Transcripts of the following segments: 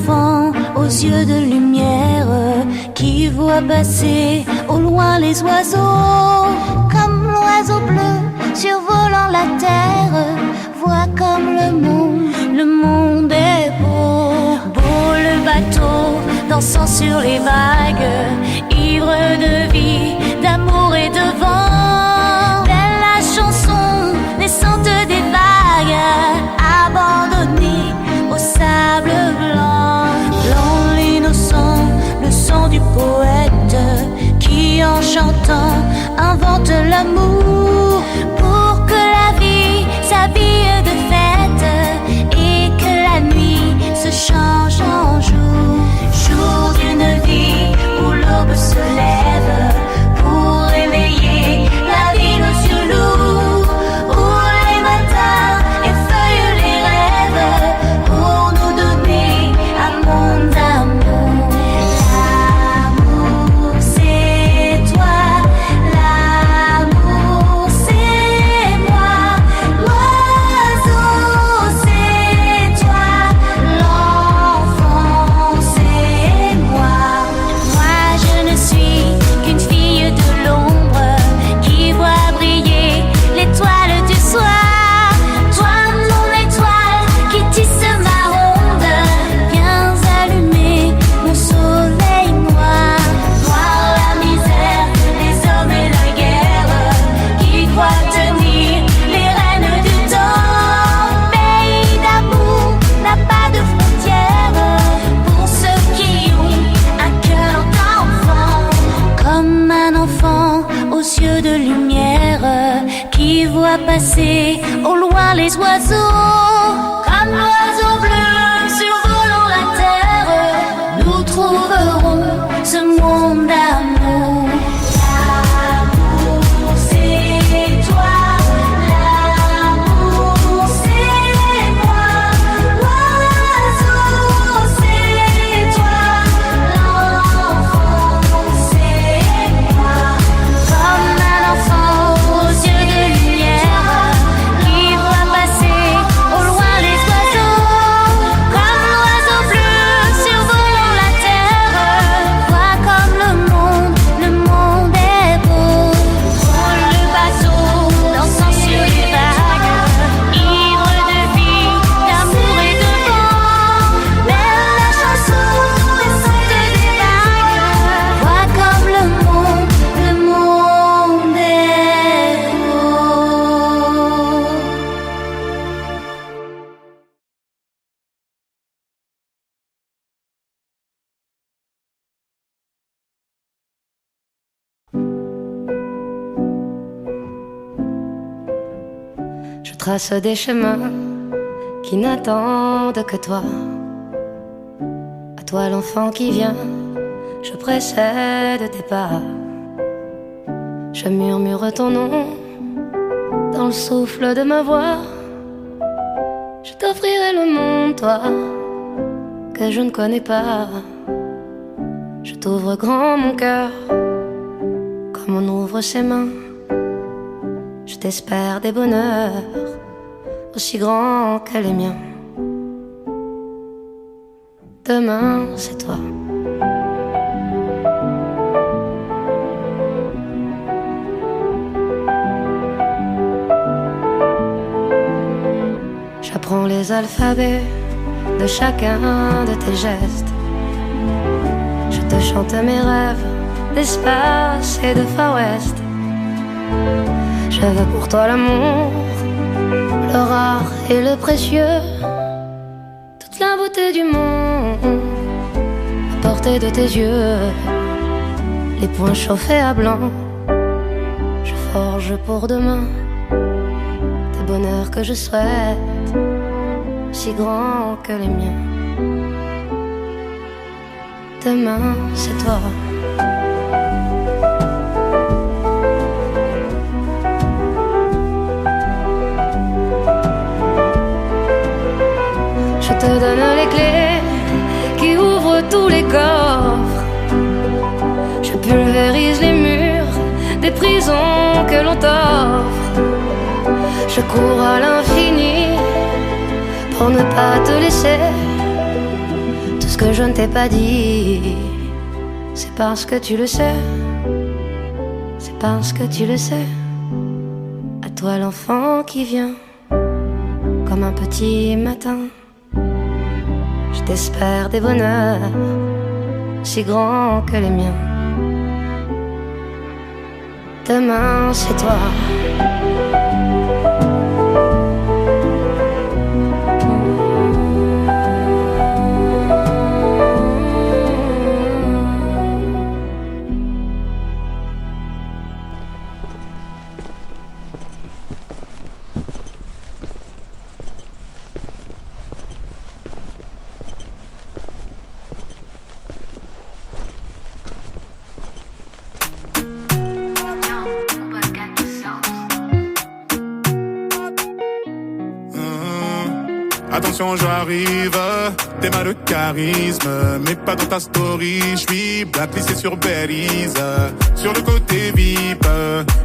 enfant aux yeux de lumière qui voit passer au loin les oiseaux. Comme l'oiseau bleu survolant la terre, voit comme le monde est beau. Beau le bateau dansant sur les vagues, ivre de vie, d'amour et de vent. Belle la chanson naissante des vagues, abandonnée au sable blanc. Blanc l'innocent, le sang du poète qui en chantant invente l'amour pour que la vie s'habille de fête et que la nuit se change en jour. Jour d'une vie où l'aube se lève pour réveiller la ville aux yeux lourds, où les matins effeuillent les rêves pour nous donner un monde d'amour. L'amour c'est toi, l'amour c'est moi, l'oiseau c'est toi, l'enfant c'est moi. Moi je ne suis qu'une fille de l'ombre qui voit briller l'étoile du soir. Toi mon étoile qui tisse ma ronde, viens allumer mon soleil noir. Noir la misère, les hommes et la guerre qui croient tenir les rênes du temps. Pays d'amour n'a pas de frontières pour ceux qui ont un cœur d'enfant. Comme un enfant aux yeux de lumière qui voit passer au loin les oiseaux. Comme l'oiseau bleu survolant la terre, nous trouverons ce monde d'amour. L'amour c'est toi, l'amour c'est moi, l'oiseau c'est toi, l'enfant c'est moi. Comme un enfant aux yeux de lumière qui voit passer au loin les oiseaux. Comme l'oiseau bleu survolant la terre, vois comme le monde est beau. Vois le bateau dansant sur les vagues, ivre de vie, d'amour et de vent. Belle la chanson naissante des vagues, vois comme le monde est beau. Je trace des chemins qui n'attendent que toi. À toi l'enfant qui vient, je précède tes pas. Je murmure ton nom dans le souffle de ma voix. Je t'offrirai le monde, toi, que je ne connais pas. Je t'ouvre grand mon cœur, comme on ouvre ses mains. Je t'espère des bonheurs aussi grands que les miens. Demain, c'est toi. J'apprends les alphabets de chacun de tes gestes. Je te chante mes rêves d'espace et de Far West. Je veux pour toi l'amour, le rare et le précieux, toute la beauté du monde à portée de tes yeux. Les poings chauffés à blanc, je forge pour demain des bonheurs que je souhaite, si grands que les miens. Demain, c'est toi. Je te donne les clés qui ouvrent tous les coffres. Je pulvérise les murs des prisons que l'on t'offre. Je cours à l'infini pour ne pas te laisser. Tout ce que je ne t'ai pas dit, c'est parce que tu le sais. C'est parce que tu le sais. À toi l'enfant qui vient comme un petit matin. Je t'espère des bonheurs si grands que les miens. Demain c'est toi. Attention, j'arrive, t'es mal de charisme, mais pas dans ta story. J'suis blacklisté sur Belize, sur le côté VIP,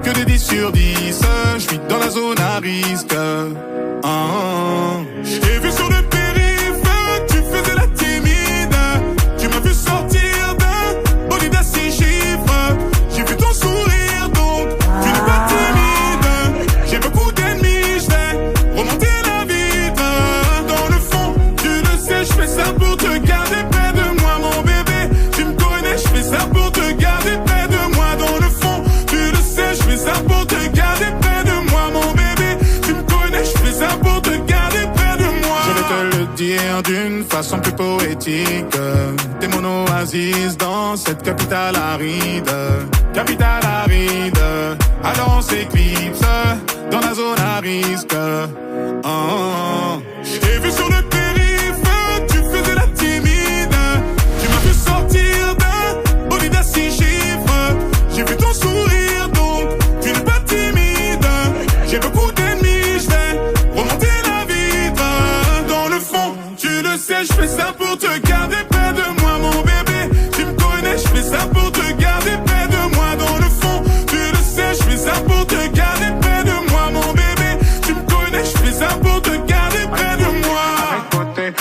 que des 10 sur 10. J'suis dans la zone à risque. J't'ai vu sur le périph', tu faisais la timide. Tu m'as vu sortir d'un bolide à 6 chiffres. J'ai vu ton sourire, donc tu n'es pas timide. J'ai beaucoup d'ennemis, j'vais remonter. Je fais ça pour te garder près de moi, mon bébé. Tu me connais, je fais ça pour te garder près de moi. Dans le fond, tu le sais, je fais ça pour te garder près de moi, mon bébé. Tu me connais, je fais ça pour te garder près de moi. Je vais te le dire d'une façon plus poétique. T'es mon oasis dans cette capitale aride. Capitale aride. Alors on s'éclipse dans la zone à risque. Je t'ai vu sur le périph', tu faisais la timide. Tu m'as vu sortir d'un bolide à 6 chiffres. J'ai vu ton sourire, donc tu n'es pas timide. J'ai beaucoup d'ennemis, je vais remonter la vitre. Dans le fond, tu le sais, je fais ça pour te garder près de moi, mon bébé. Tu me connais, je fais ça pour te garder près de moi. Dans le fond, tu le sais, je fais ça pour te garder près de moi, mon bébé. Tu me connais, je fais ça pour te garder près de moi.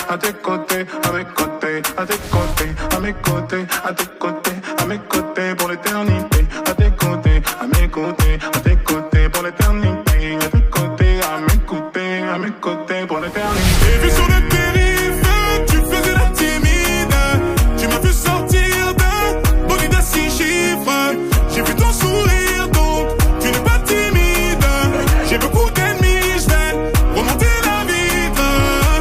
À tes côtés, à mes côtés, à tes côtés, à mes côtés, à tes côtés, à mes côtés pour l'éternité. À tes côtés, à mes côtés, à tes côtés pour l'éternité. À tes côtés, à mes côtés pour l'éternité. J'ai vu sur le périph', tu faisais la timide. Tu m'as vu sortir d'un bolide à 6 chiffres. J'ai vu ton sourire, donc tu n'es pas timide. J'ai beaucoup d'ennemis, je vais remonter la vitre.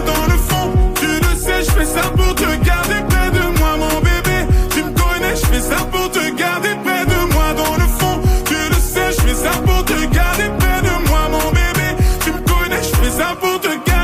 Dans le fond, tu le sais, je fais ça pour te garder près de moi, mon bébé. Tu me connais, je fais ça pour te garder près de moi. Dans le fond, tu le sais, je fais ça pour te garder près de moi, mon bébé. Tu me connais, je fais ça pour te garder.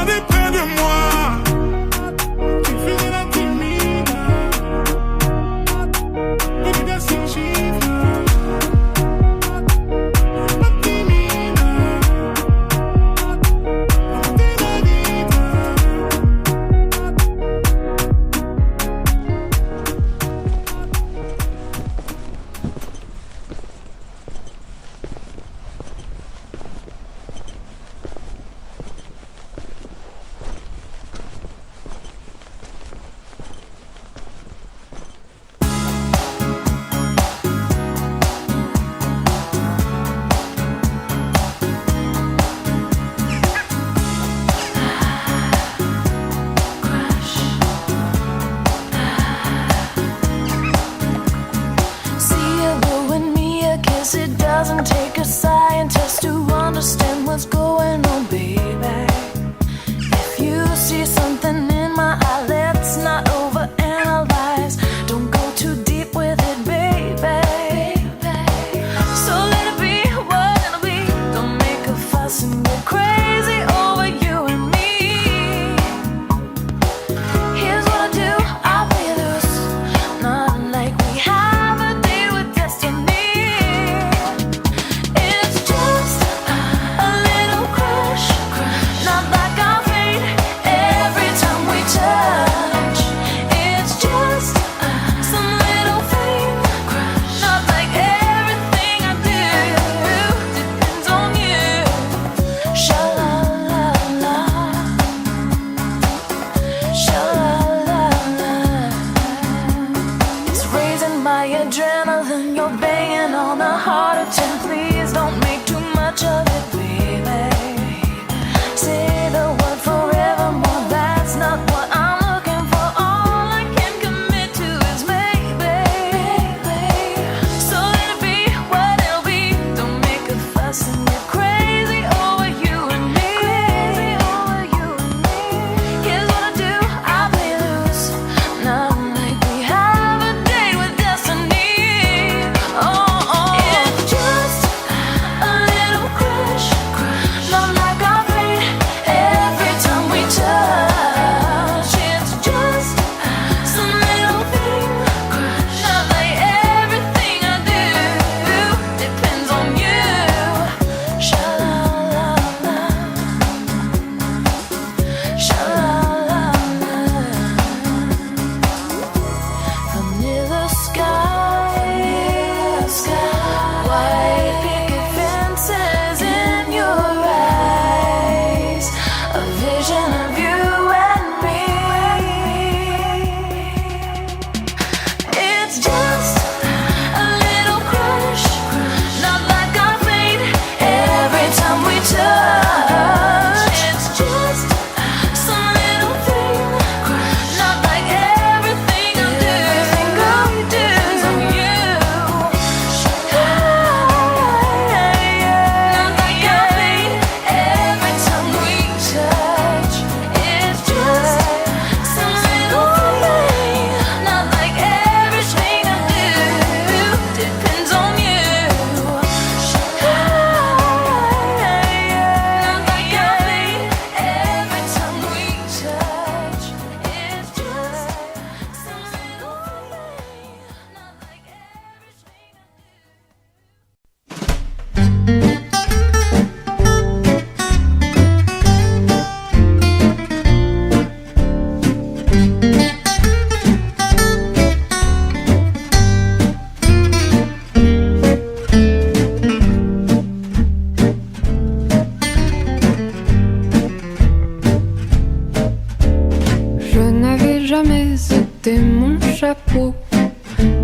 jeté mon chapeau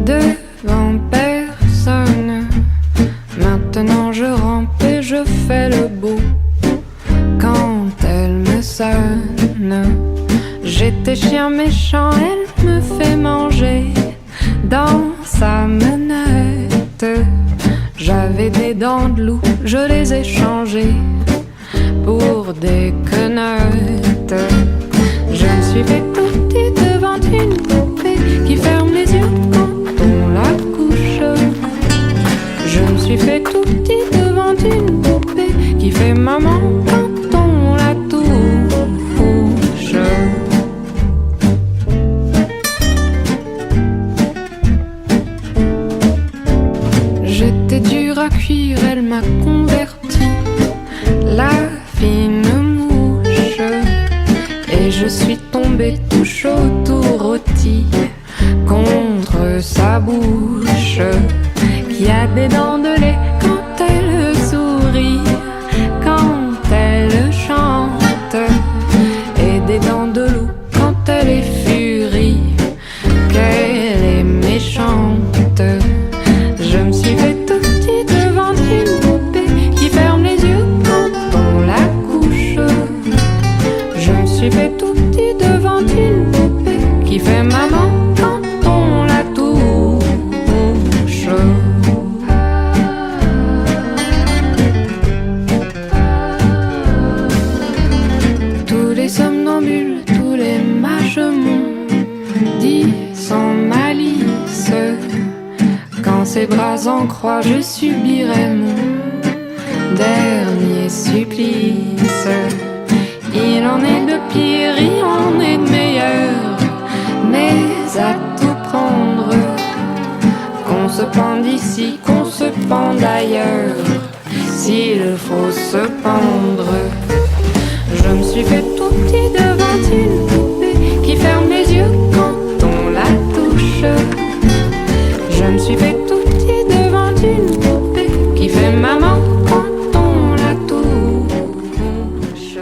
devant personne. Maintenant je rampe et je fais le beau quand elle me sonne. J'étais chien méchant, elle me fait manger dans sa menette. J'avais des dents de loup, je les ai changées pour des quenottes. Je me suis fait tout petit devant une poupée qui ferme les yeux quand on la couche. Je me suis fait tout petit devant une poupée qui fait maman quand on la touche. J'étais dur à cuire, elle m'a converti, la fine mouche. Et je suis tombé tout chaud, tout rôti contre sa bouche, qui a des dents de lait quand elle sourit, quand elle chante, et des dents de loup quand elle est furie, qu'elle est méchante. Je me suis fait tout petit devant une poupée qui ferme les yeux quand on la couche. Je me suis fait tout petit devant une poupée qui fait maman quand on la touche. Tous les somnambules, tous les mages m'ont dit sans malice, quand ses bras en croix je subirai mon dernier supplice. Il en est de pire, il en est de meilleur, mais à tout prendre, qu'on se pende ici, qu'on se pende ailleurs, s'il faut se pendre. Je me suis fait tout petit devant une poupée qui ferme les yeux quand on la touche. Je me suis fait tout petit devant une poupée qui fait maman quand on la touche.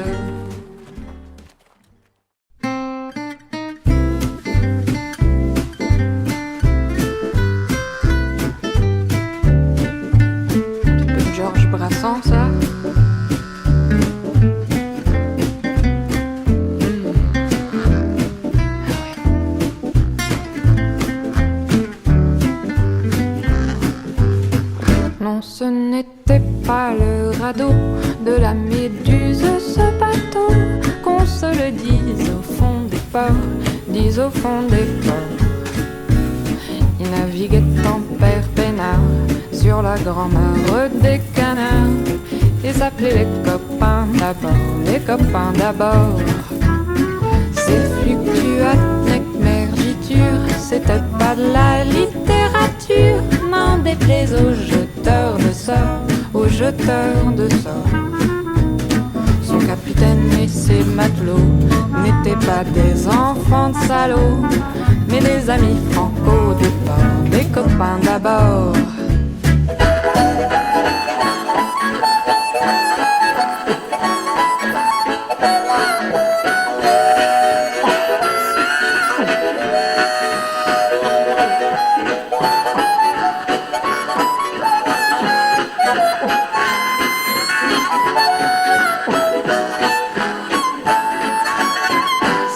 Un peu de Georges Brassens, ça. Non, ce n'était pas le radeau de la Méduse, ce bateau, qu'on se le dise au fond des ports, dise au fond des ports. Il naviguait en père peinard sur la grand-mare des canards et s'appelait les copains d'abord, les copains d'abord. Ces fluctuates mergitures, c'était pas de la littérature, n'en déplaise aux jeteurs de sorts, aux jeteurs de sorts. Son capitaine et ses matelots n'étaient pas des enfants de salauds, mais des amis franco des ports, des copains d'abord.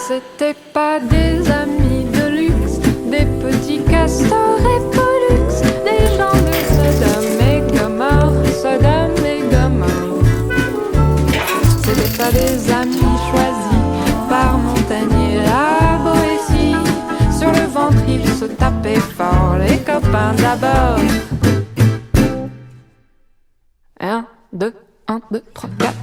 C'était pas des amis de luxe, des petits castors et pollux, des gens de Sodome et Gomorre, Sodome et Gomorre. C'était pas des amis choisis par Montaigne et la Boétie. Sur le ventre ils se tapaient fort, les copains d'abord. 1, 2, 1, 2, 3, 4.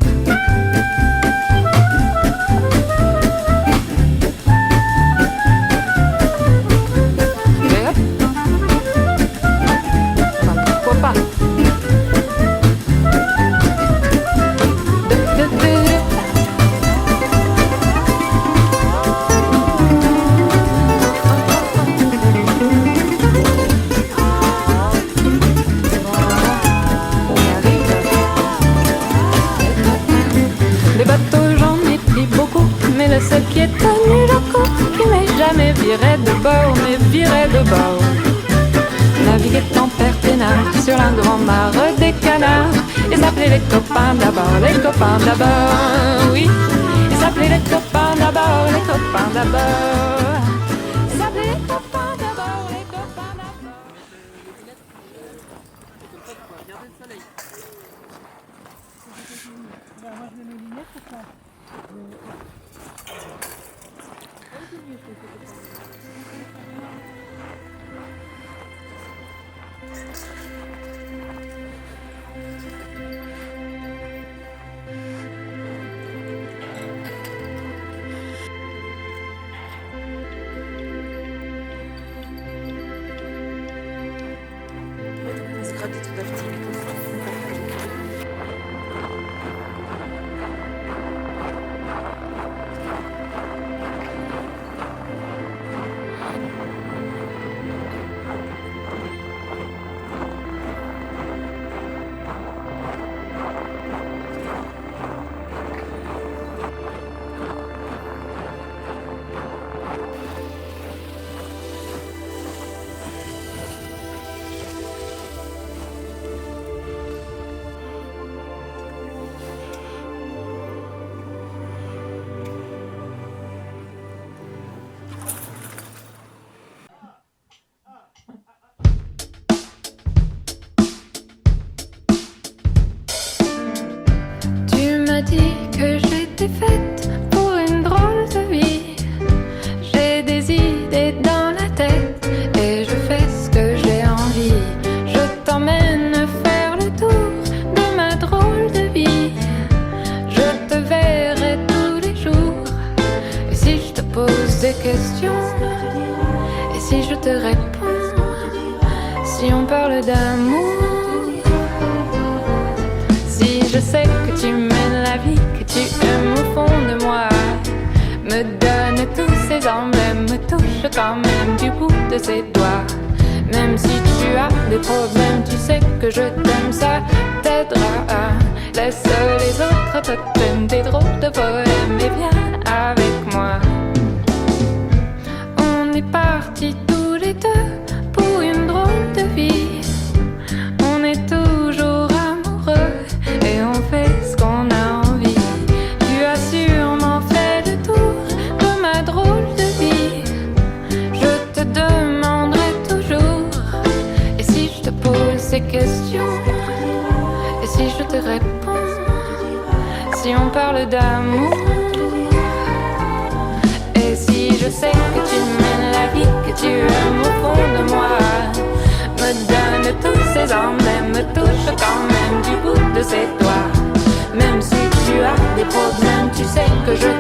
Le seul qui est tenu locaux, qui m'ait jamais viré de bord, mais virait de bord. Naviguer en père peinard sur la grande mare des canards. Et s'appeler les copains d'abord, les copains d'abord, oui. Et s'appeler les copains d'abord, les copains d'abord. S'appeler les copains d'abord, les copains d'abord. Moi je mets mes lunettes pour ça. Dit que j'étais faite pour une drôle de vie. J'ai des idées dans la tête et je fais ce que j'ai envie. Je t'emmène faire le tour de ma drôle de vie. Je te verrai tous les jours. Et si je te pose des questions, et si je te réponds, si on parle d'amour, si je sais que tu mènes la vie que tu aimes au fond de moi, me donne tous ces emblèmes, me touche quand même du bout de ses doigts. Même si tu as des problèmes, tu sais que je t'aime, ça t'aidera. Laisse les autres te t'aiment, tes drôles de poèmes, et viens avec moi. On est partis tous les deux pour une drôle de vie. On est toujours amoureux et on fait ce qu'on a envie. Tu as sûrement fait le tour de ma drôle de vie. Je te demanderai toujours, et si je te pose ces questions, et si je te réponds, si on parle d'amour, et si je sais que tu mènes la vie que tu aimes au fond de moi, me donne tous ces emblèmes, me touche quand même du bout de ses doigts. Même si tu as des problèmes, tu sais que je